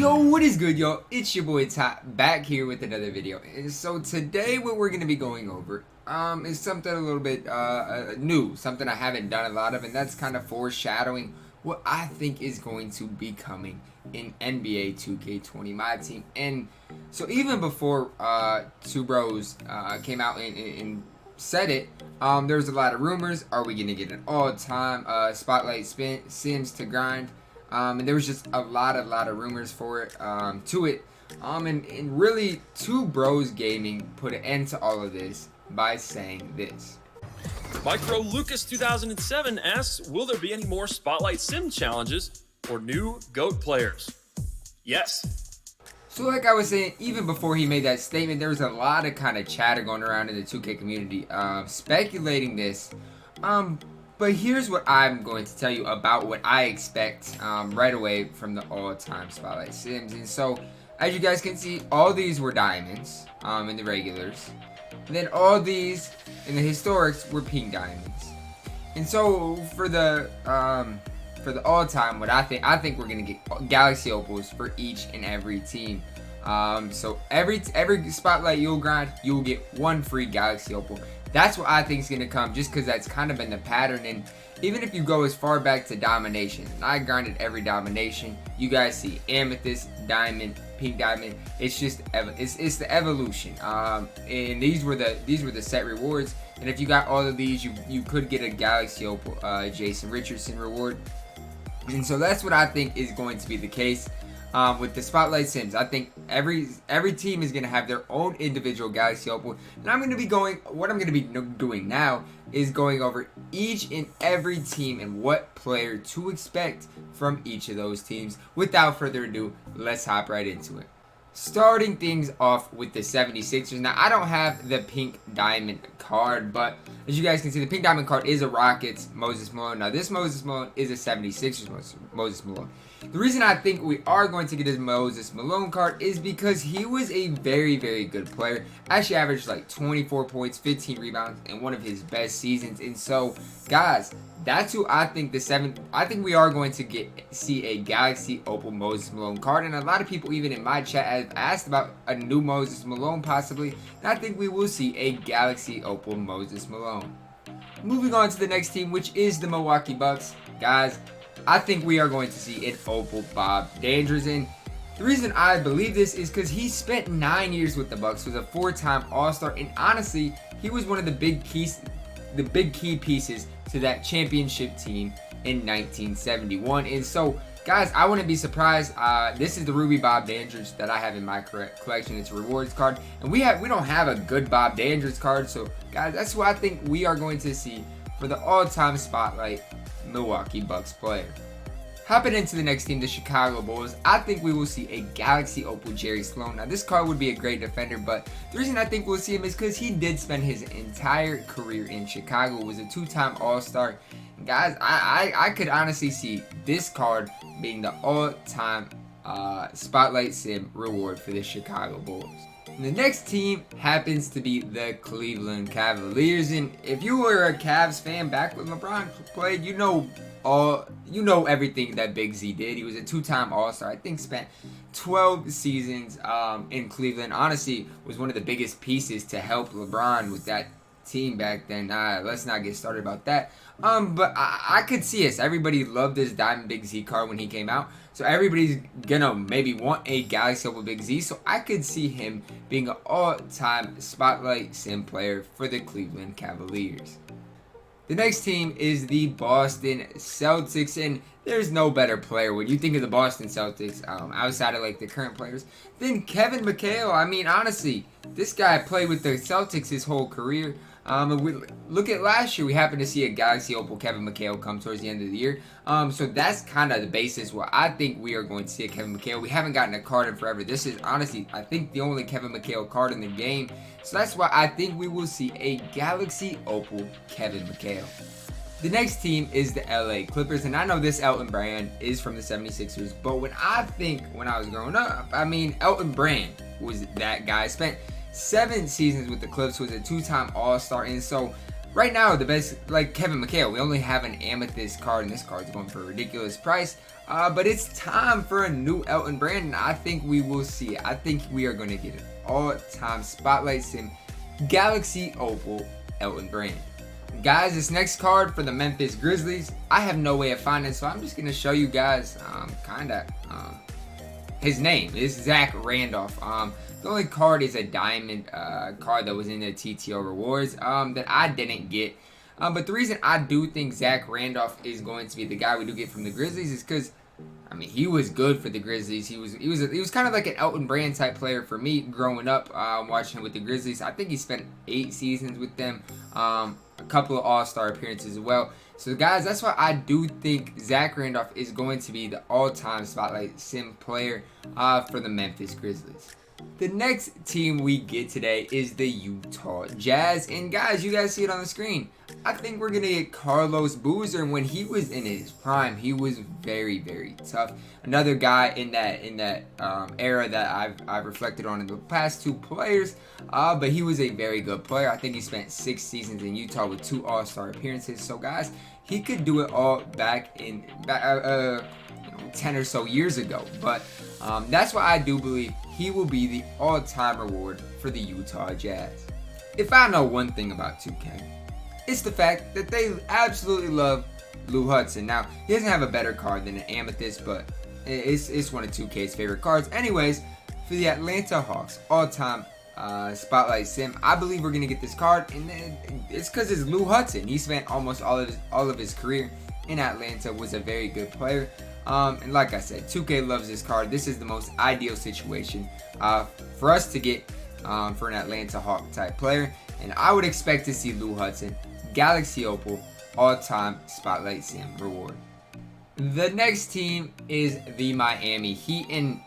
Yo, what is good, y'all? It's your boy Ty back here with another video. And so today what we're going to be going over is something a little bit new, something I haven't done a lot of, and that's kind of foreshadowing what I think is going to be coming in NBA 2K20 Myteam. And so even before Two Bros came out and said it, there was a lot of rumors. Are we going to get an all-time spotlight Sims to grind? And there was just a lot of rumors for it, and really Two Bros Gaming put an end to all of this by saying this. Micro Lucas 2007 asks, will there be any more Spotlight Sim challenges or new GOAT players? Yes. So like I was saying, even before he made that statement, there was a lot of kind of chatter going around in the 2K community speculating this. But here's what I'm going to tell you about what I expect right away from the all-time Spotlight Sims. And so, as you guys can see, all these were diamonds in the regulars. And then all these in the historics were pink diamonds. And so, for the all-time, what I think we're gonna get Galaxy Opals for each and every team. So every Spotlight you'll grind, you'll get one free Galaxy Opal. That's what I think is going to come, just because that's kind of been the pattern. And even if you go as far back to Domination, and I grinded every Domination, you guys see Amethyst, Diamond, Pink Diamond. It's just it's the evolution. And these were the set rewards. And if you got all of these, you could get a Galaxy Opal, Jason Richardson reward. And so that's what I think is going to be the case. With the Spotlight Sims, I think every team is going to have their own individual Galaxy Opal, and what I'm going to be doing now is going over each and every team and what player to expect from each of those teams. Without further ado, let's hop right into it. Starting things off with the 76ers. Now, I don't have the pink diamond card, but as you guys can see, the pink diamond card is a Rockets Moses Malone. Now, this Moses Malone is a 76ers Moses Malone. The reason I think we are going to get his Moses Malone card is because he was a very, very good player. Actually averaged like 24 points, 15 rebounds, in one of his best seasons. And so, guys, that's who I think I think we are going to see a Galaxy Opal Moses Malone card. And a lot of people, even in my chat, have asked about a new Moses Malone possibly. And I think we will see a Galaxy Opal Moses Malone. Moving on to the next team, which is the Milwaukee Bucks. Guys, I think we are going to see an Opal Bob Dandridge. And the reason I believe this is because he spent 9 years with the Bucks, was a 4-time All-Star, and honestly, he was one of the big key pieces to that championship team in 1971. And so, guys, I wouldn't be surprised. This is the Ruby Bob Dandridge that I have in my collection. It's a rewards card, and we don't have a good Bob Dandridge card. So, guys, that's what I think we are going to see for the all-time Spotlight Milwaukee Bucks player. Hopping into the next team, the Chicago Bulls, I think we will see a Galaxy Opal Jerry Sloan. Now, this card would be a great defender, but the reason I think we'll see him is because he did spend his entire career in Chicago, was a 2-time All-Star. Guys, I could honestly see this card being the all-time Spotlight Sim reward for the Chicago Bulls. And the next team happens to be the Cleveland Cavaliers, and if you were a Cavs fan back when LeBron played, you know everything that Big Z did. He was a 2-time All-Star. I think spent 12 seasons in Cleveland. Honestly, was one of the biggest pieces to help LeBron with that team back then. Let's not get started about that. But I could see us. Everybody loved this Diamond Big Z card when he came out. So everybody's gonna maybe want a Galaxy Opal Big Z. So I could see him being an all-time Spotlight Sim player for the Cleveland Cavaliers. The next team is the Boston Celtics, and there's no better player when you think of the Boston Celtics, outside of like the current players, than Kevin McHale. I mean, honestly, this guy played with the Celtics his whole career. Look at last year, we happened to see a Galaxy Opal Kevin McHale come towards the end of the year. So that's kind of the basis where I think we are going to see a Kevin McHale. We haven't gotten a card in forever. This is honestly, I think, the only Kevin McHale card in the game. So that's why I think we will see a Galaxy Opal Kevin McHale. The next team is the LA Clippers, and I know this Elton Brand is from the 76ers, but when I was growing up, I mean, Elton Brand was that guy. Spent 7 seasons with the Clips, was a 2-time All-Star, and so right now, the best, like Kevin McHale, we only have an amethyst card, and this card's going for a ridiculous price. But it's time for a new Elton Brand, and I think we will see it. I think we are going to get an all-time Spotlight Sim Galaxy Opal Elton Brand. Guys, this next card for the Memphis Grizzlies, I have no way of finding it, so I'm just going to show you guys his name. It's Zach Randolph. The only card is a diamond card that was in the TTO Rewards that I didn't get. But the reason I do think Zach Randolph is going to be the guy we do get from the Grizzlies is because, I mean, he was good for the Grizzlies. He was kind of like an Elton Brand type player for me growing up, watching him with the Grizzlies. I think he spent 8 seasons with them, a couple of All-Star appearances as well. So guys, that's why I do think Zach Randolph is going to be the all-time Spotlight Sim player for the Memphis Grizzlies. The next team we get today is the Utah Jazz, and guys, you guys see it on the screen. I think we're gonna get Carlos Boozer, and when he was in his prime, he was very, very tough. Another guy in that era that I've reflected on in the past 2 players, but he was a very good player. I think he spent 6 seasons in Utah with 2 All-Star appearances. So guys, he could do it all back 10 or so years ago, but that's why I do believe he will be the all-time reward for the Utah Jazz. If I know one thing about 2K, it's the fact that they absolutely love Lou Hudson. Now, he doesn't have a better card than an Amethyst, but it's one of 2K's favorite cards. Anyways, for the Atlanta Hawks all-time Spotlight Sim, I believe we're gonna get this card, and it's because it's Lou Hudson. He spent almost all of his career in Atlanta, was a very good player. And like I said, 2K loves this card. This is the most ideal situation for us to get for an Atlanta Hawk type player. And I would expect to see Lou Hudson, Galaxy Opal, all-time Spotlight Sim reward. The next team is the Miami Heat, and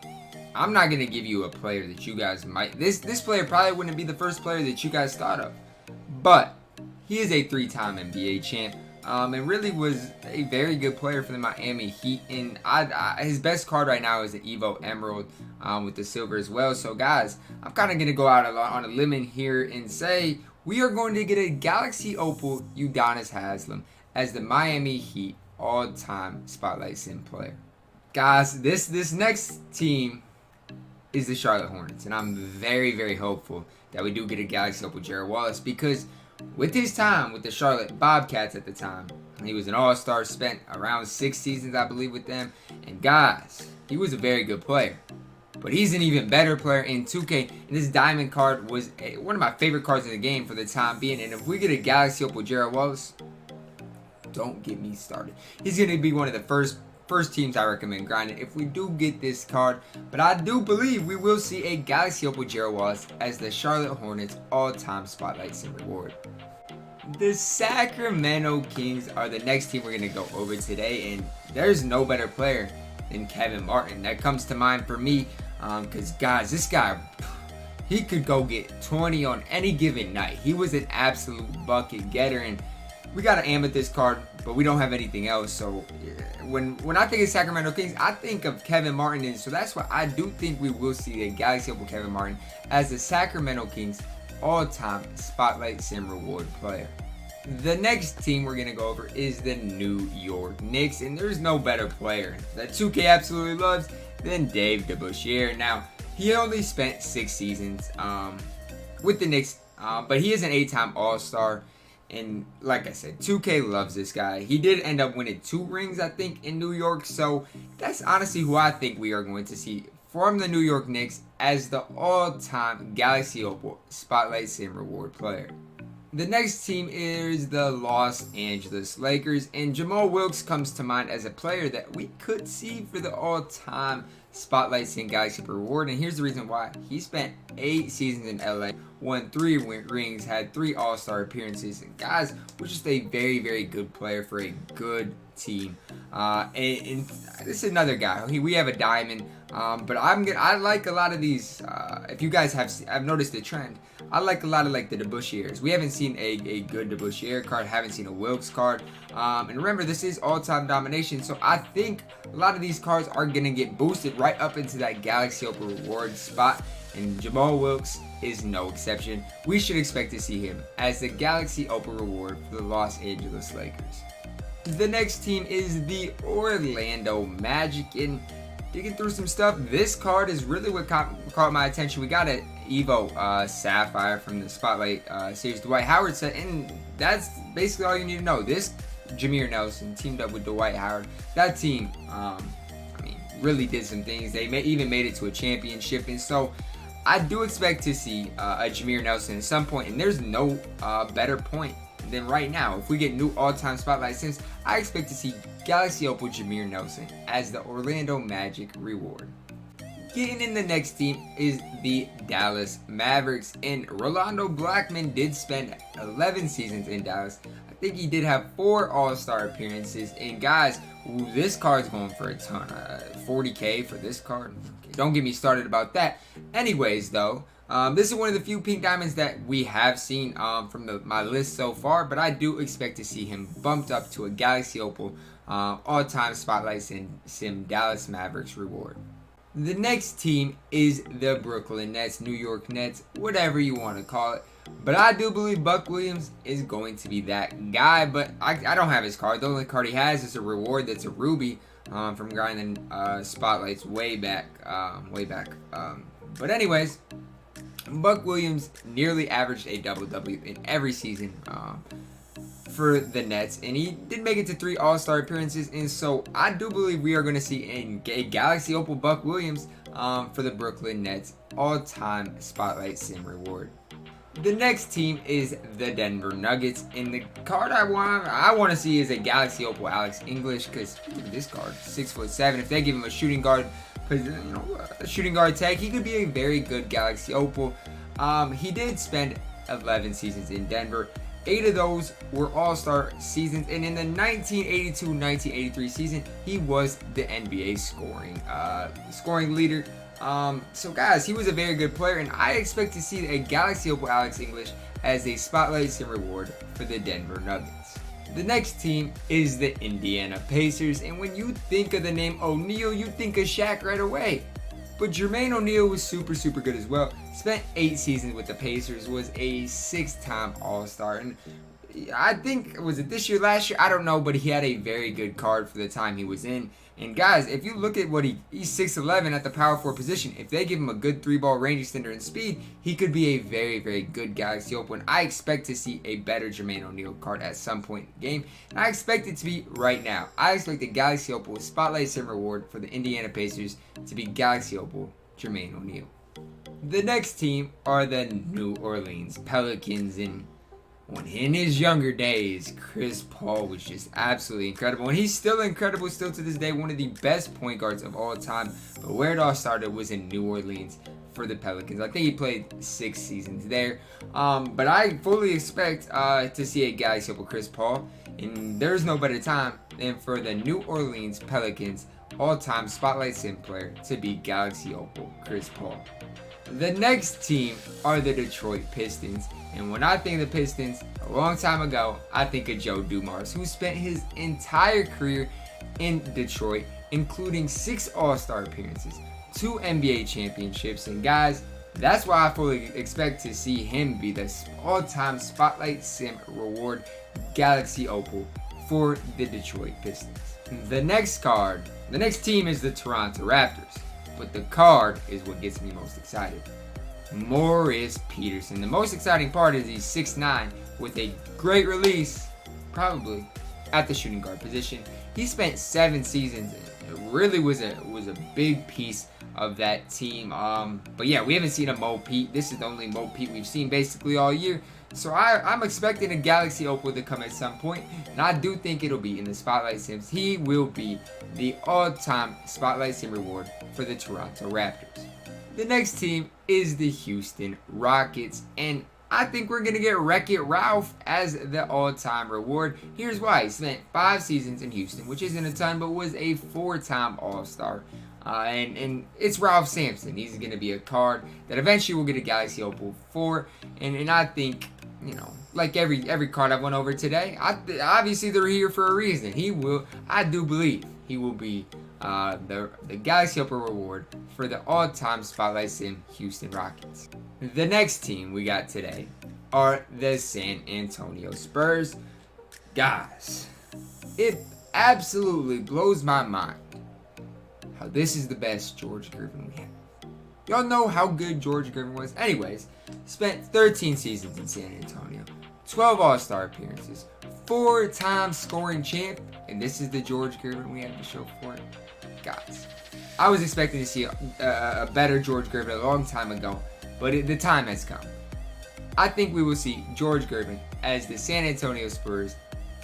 I'm not going to give you a player that you guys might... This player probably wouldn't be the first player that you guys thought of. But he is a 3-time NBA champ. And really was a very good player for the Miami Heat. And his best card right now is the Evo Emerald with the silver as well. So guys, I'm kind of going to go out on a limb here and say we are going to get a Galaxy Opal Udonis Haslem as the Miami Heat all-time Spotlight Sim player. Guys, this next team is the Charlotte Hornets. And I'm very, very hopeful that we do get a Galaxy Opal Jared Wallace, because with his time with the Charlotte Bobcats at the time, he was an all-star, spent around 6 seasons, I believe, with them. And guys, he was a very good player. But he's an even better player in 2K. And this diamond card was one of my favorite cards in the game for the time being. And if we get a Galaxy Opal Jared Wallace, don't get me started. He's going to be one of the first teams I recommend grinding if we do get this card. But I do believe we will see a Galaxy Opal Jared Wallace as the Charlotte Hornets all-time Spotlight Sim reward. The Sacramento Kings are the next team we're going to go over today, and there's no better player than Kevin Martin. That comes to mind for me because, guys, this guy, he could go get 20 on any given night. He was an absolute bucket getter, and we got an Amethyst card, but we don't have anything else. So when I think of Sacramento Kings, I think of Kevin Martin, and so that's why I do think we will see a Galaxy Opal Kevin Martin as the Sacramento Kings all-time Spotlight Sim reward player. The next team we're going to go over is the New York Knicks, and there's no better player that 2K absolutely loves than Dave DeBusschere. Now, he only spent 6 seasons with the Knicks, but he is an 8-time All-Star. And like I said, 2K loves this guy. He did end up winning 2 rings, I think, in New York. So that's honestly who I think we are going to see from the New York Knicks as the all-time Galaxy Opal Spotlight Sim reward player. The next team is the Los Angeles Lakers, and Jamal Wilkes comes to mind as a player that we could see for the all-time Spotlight Sim Galaxy reward. And here's the reason why. He spent 8 seasons in LA, won 3 rings, had 3 All-Star appearances, and guys, was just a very, very good player for a good team. And this is another guy. We have a diamond, but I like a lot of these. If you guys have noticed the trend, I like a lot of like the DeBusscheres. We haven't seen a good DeBusschere card, haven't seen a Wilkes card. And remember, this is all-time domination, so I think a lot of these cards are gonna get boosted right up into that Galaxy Opal reward spot. and Jamal Wilkes is no exception. We should expect to see him as the Galaxy Opal reward for the Los Angeles Lakers. The next team is the Orlando Magic, and digging through some stuff, this card is really what caught my attention. We got an Evo Sapphire from the Spotlight series Dwight Howard set, and that's basically all you need to know. This Jameer Nelson teamed up with Dwight Howard. That team, really did some things. They even made it to a championship, and so I do expect to see a Jameer Nelson at some point, and there's no better point than right now. If we get new all-time Spotlight Sims, I expect to see Galaxy Opal Jameer Nelson as the Orlando Magic reward. Getting in the next team is the Dallas Mavericks, and Rolando Blackman did spend 11 seasons in Dallas. I think he did have 4 All-Star appearances, and guys, this card's going for a ton. 40K for this card. Okay, don't get me started about that. Anyways, though, this is one of the few pink diamonds that we have seen from my list so far, but I do expect to see him bumped up to a Galaxy Opal all-time Spotlight Sim Dallas Mavericks reward. The next team is the Brooklyn Nets, New York Nets, whatever you want to call it. But I do believe Buck Williams is going to be that guy, but I don't have his card. The only card he has is a reward that's a ruby from grinding Spotlights way back. But anyways, Buck Williams nearly averaged a double-double in every season for the Nets, and he did make it to 3 All-Star appearances, and so I do believe we are going to see a Galaxy Opal Buck Williams for the Brooklyn Nets all-time Spotlight Sim reward. The next team is the Denver Nuggets, and the card I want to see is a Galaxy Opal Alex English, because this card, 6'7". If they give him a shooting guard, a shooting guard tag, he could be a very good Galaxy Opal. He did spend 11 seasons in Denver. 8 of those were All-Star seasons, and in the 1982-1983 season, he was the NBA scoring leader. So guys, he was a very good player, and I expect to see a Galaxy Opal Alex English as a Spotlight Sim reward for the Denver Nuggets. The next team is the Indiana Pacers, and when you think of the name O'Neal, you think of Shaq right away. But Jermaine O'Neal was super good as well. Spent 8 seasons with the Pacers, was a 6-time All-Star, and I think, was it this year, last year? I don't know, but he had a very good card for the time he was in. And guys, if you look at what he's 6'11" at the power forward position. If they give him a good 3-ball range extender and speed, he could be a very good Galaxy Opal. And I expect to see a better Jermaine O'Neal card at some point in the game. And I expect it to be right now. I expect the Galaxy Opal Spotlight Sim reward for the Indiana Pacers to be Galaxy Opal Jermaine O'Neal. The next team are the New Orleans Pelicans, and in his younger days, Chris Paul was just absolutely incredible. And he's still incredible still to this day, one of the best point guards of all time. But where it all started was in New Orleans for the Pelicans. I think he played 6 seasons there. But I fully expect to see a Galaxy Opal Chris Paul. And there's no better time than for the New Orleans Pelicans all-time Spotlight Sim player to be Galaxy Opal Chris Paul. The next team are the Detroit Pistons, and when I think of the Pistons, a long time ago, I think of Joe Dumars, who spent his entire career in Detroit, including 6 All-Star appearances, 2 NBA championships, and guys, that's why I fully expect to see him be the all-time Spotlight Sim reward Galaxy Opal for the Detroit Pistons. The next team is the Toronto Raptors. But the card is what gets me most excited. Morris Peterson. The most exciting part is he's 6'9" with a great release, probably at the shooting guard position. He spent 7 seasons. It really was a big piece of that team. But yeah, we haven't seen a Mo Pete. This is the only Mo Pete we've seen basically all year. So I'm expecting a Galaxy Opal to come at some point, and I do think it'll be in the Spotlight Sims. He will be the all-time Spotlight Sim reward for the Toronto Raptors. The next team is the Houston Rockets, and I think we're going to get Wreck-It Ralph as the all-time reward. Here's why. He spent 5 seasons in Houston, which isn't a ton, but was a 4-time All-Star. And it's Ralph Sampson. He's going to be a card that eventually will get a Galaxy Opal for, and I think, like every card I've went over today, obviously they're here for a reason. I do believe he will be the Galaxy Opal Reward for the all-time Spotlight Sim Houston Rockets. The next team we got today are the San Antonio Spurs. Guys, it absolutely blows my mind how this is the best George Gervin we have. Y'all know how good George Gervin was. Anyways, spent 13 seasons in San Antonio, 12 All-Star appearances, 4-time scoring champ, and this is the George Gervin we have to show for it. Guys, I was expecting to see a better George Gervin a long time ago, but the time has come. I think we will see George Gervin as the San Antonio Spurs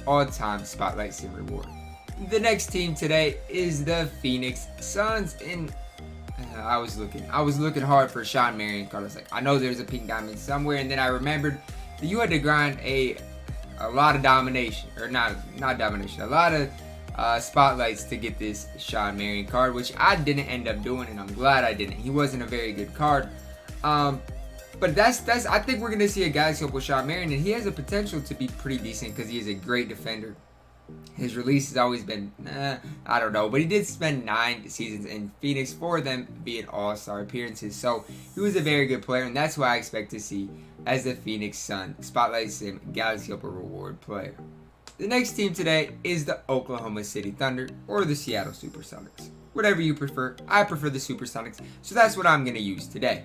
all-time Spotlight Sim Reward. The next team today is the Phoenix Suns, and I was looking hard for a Sean Marion card. I was like, I know there's a pink diamond somewhere, and then I remembered that you had to grind a lot of domination, or not domination, a lot of spotlights to get this Sean Marion card, which I didn't end up doing, and I'm glad I didn't. He wasn't a very good card, but that's I think we're gonna see a Galaxy Opal Sean Marion, and he has a potential to be pretty decent because he is a great defender. His release has always been, I don't know, but he did spend 9 seasons in Phoenix, 4 of them being all-star appearances, so he was a very good player, and that's what I expect to see as the Phoenix Sun Spotlight Sim Galaxy Opal Reward player. The next team today is the Oklahoma City Thunder, or the Seattle Supersonics. Whatever you prefer, I prefer the Supersonics, so that's what I'm going to use today.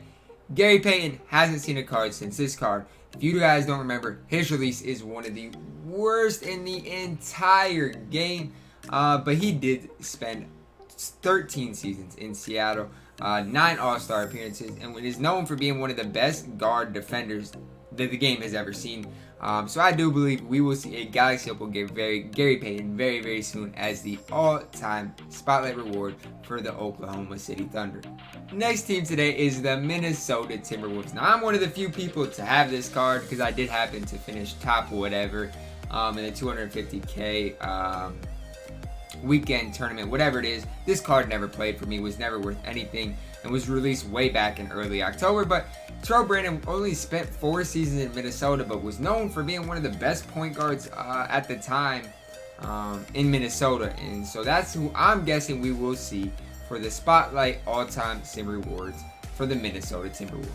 Gary Payton hasn't seen a card since this card. If you guys don't remember, his release is one of the worst in the entire game, but he did spend 13 seasons in Seattle, 9 All-Star appearances, and is known for being one of the best guard defenders that the game has ever seen. So I do believe we will see a Galaxy Opal give Gary Payton very, very soon as the all-time Spotlight Reward for the Oklahoma City Thunder. Next team today is the Minnesota Timberwolves. Now, I'm one of the few people to have this card because I did happen to finish top whatever in the 250K weekend tournament, whatever it is. This card never played for me, was never worth anything, and was released way back in early October. But Terrell Brandon only spent 4 seasons in Minnesota, but was known for being one of the best point guards at the time in Minnesota. And so that's who I'm guessing we will see for the Spotlight All-Time Sim Rewards for the Minnesota Timberwolves.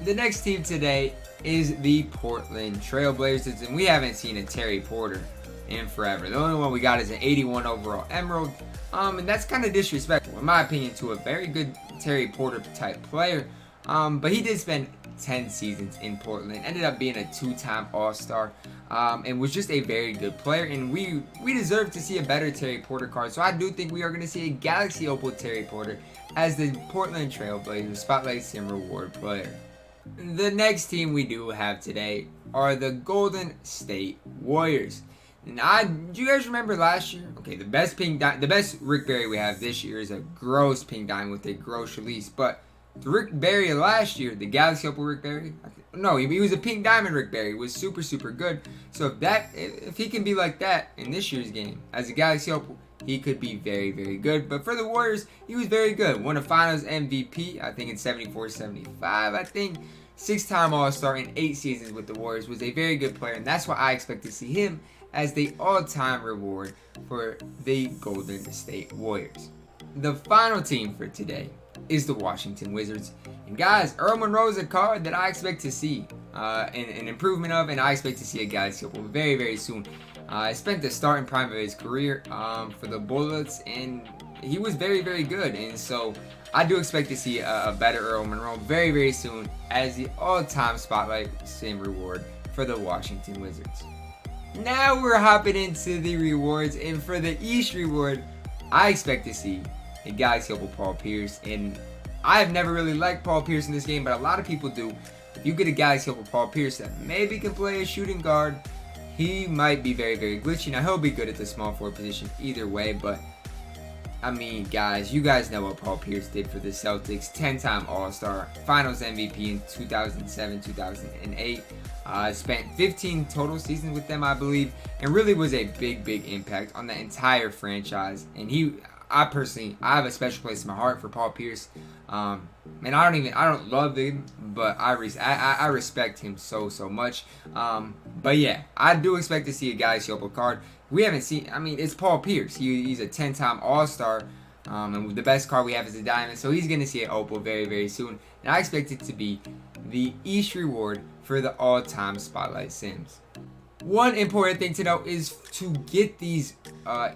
The next team today is the Portland Trail Blazers, and we haven't seen a Terry Porter in forever. The only one we got is an 81 overall Emerald, and that's kind of disrespectful, in my opinion, to a very good Terry Porter type player. But he did spend 10 seasons in Portland, ended up being a 2-time All-Star, and was just a very good player, and we deserve to see a better Terry Porter card. So I do think we are going to see a Galaxy Opal Terry Porter as the Portland Trail Blazers Spotlight Sim Reward player. The next team we do have today are the Golden State Warriors. And do you guys remember last year? Okay, the best Rick Barry we have this year is a gross pink diamond with a gross release, but the Rick Barry last year, the Galaxy Opal Rick Barry, no, he was a pink diamond Rick Barry, was super, super good. So if he can be like that in this year's game as a Galaxy Opal, he could be very, very good. But for the Warriors, he was very good. Won a Finals MVP, I think in 74-75, I think. 6-time All-Star in 8 seasons with the Warriors, was a very good player, and that's why I expect to see him as the all-time reward for the Golden State Warriors. The final team for today is the Washington Wizards. And guys, Earl Monroe is a card that I expect to see an improvement of, and I expect to see a Galaxy Opal very, very soon. I spent the starting prime of his career for the Bullets, and he was very, very good. And so I do expect to see a better Earl Monroe very, very soon as the all-time Spotlight Sim Reward for the Washington Wizards. Now we're hopping into the rewards, and for the East reward, I expect to see a Galaxy Opal Paul Pierce. And I've never really liked Paul Pierce in this game, but a lot of people do. If you get a Galaxy Opal Paul Pierce that maybe can play a shooting guard, he might be very, very glitchy. Now, he'll be good at the small forward position either way, but I mean, guys, you guys know what Paul Pierce did for the Celtics. 10-time All-Star, Finals MVP in 2007, 2008. Spent 15 total seasons with them, I believe, and really was a big, big impact on the entire franchise. And I have a special place in my heart for Paul Pierce. And I don't love him, but I respect him so much. But yeah, I do expect to see a Galaxy Opal card. We haven't seen, I mean, it's Paul Pierce. He's a 10-time All-Star. And the best card we have is a diamond, so he's going to see an opal very, very soon. And I expect it to be the East reward for the all-time Spotlight Sims. One important thing to note is to get these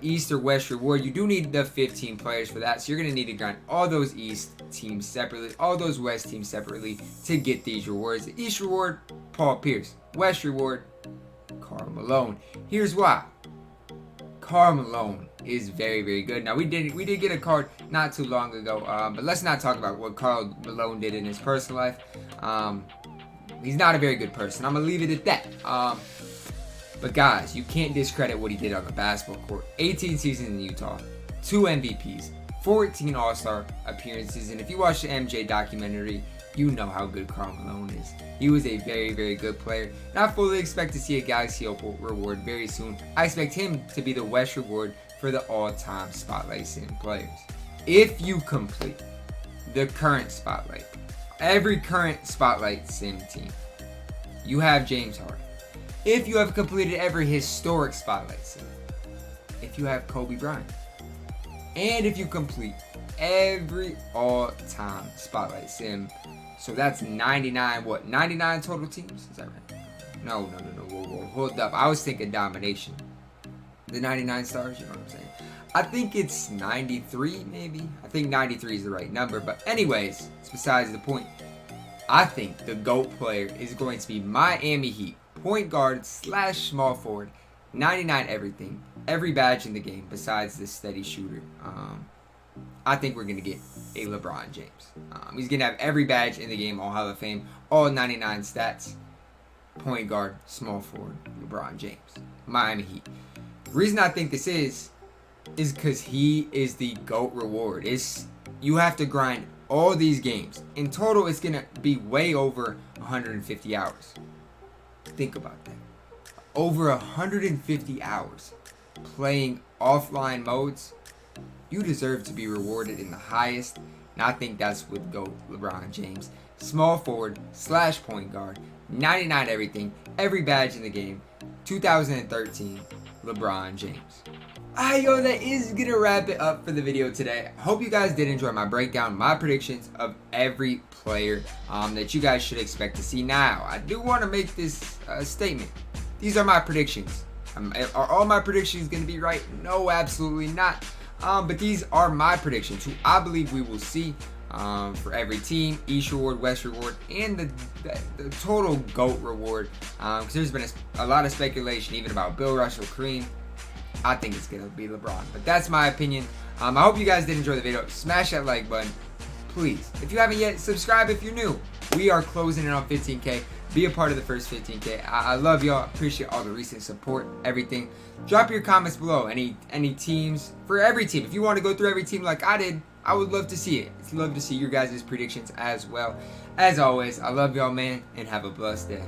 East or West reward, you do need the 15 players for that. So you're going to need to grind all those East teams separately, all those West teams separately to get these rewards. The East reward, Paul Pierce. West reward, Karl Malone. Here's why. Karl Malone is very, very good. Now we did get a card not too long ago, but let's not talk about what Karl Malone did in his personal life. He's not a very good person. I'm gonna leave it at that. But guys, you can't discredit what he did on the basketball court. 18 seasons in Utah, 2 MVPs, 14 All-Star appearances, and if you watch the MJ documentary, you know how good Karl Malone is. He was a very, very good player, and I fully expect to see a Galaxy Opal reward very soon. I expect him to be the West reward for the all-time Spotlight Sim players. If you complete the current Spotlight, every current Spotlight Sim team, you have James Harden. If you have completed every historic Spotlight Sim, if you have Kobe Bryant, and if you complete every all-time Spotlight Sim, so that's 99, 99 total teams? Is that right? No, whoa, hold up. I was thinking domination. The 99 stars, you know what I'm saying? I think it's 93, maybe. I think 93 is the right number, but anyways, it's besides the point. I think the GOAT player is going to be Miami Heat. Point guard / small forward, 99 everything, every badge in the game besides the steady shooter. I think we're going to get a LeBron James. He's going to have every badge in the game, all Hall of Fame, all 99 stats. Point guard, small forward, LeBron James. Miami Heat. The reason I think this is because he is the GOAT reward. You have to grind all these games. In total, it's going to be way over 150 hours. Think about that. Over 150 hours playing offline modes. You deserve to be rewarded in the highest, and I think that's with GOAT LeBron James. Small forward / point guard, 99 everything, every badge in the game, 2013 LeBron James. Alright, yo, that is gonna wrap it up for the video today. I hope you guys did enjoy my breakdown, my predictions of every player that you guys should expect to see. Now, I do want to make this statement. These are my predictions. Are all my predictions gonna be right? No, absolutely not. But these are my predictions, who I believe we will see for every team, East reward, West reward, and the total GOAT reward. Because there's been a lot of speculation even about Bill Russell, Kareem. I think it's going to be LeBron. But that's my opinion. I hope you guys did enjoy the video. Smash that like button. Please. If you haven't yet, subscribe if you're new. We are closing in on 15K. Be a part of the first 15K. I love y'all. Appreciate all the recent support, everything. Drop your comments below. Any teams, for every team. If you want to go through every team like I did, I would love to see it. I'd love to see your guys' predictions as well. As always, I love y'all, man, and have a blessed day.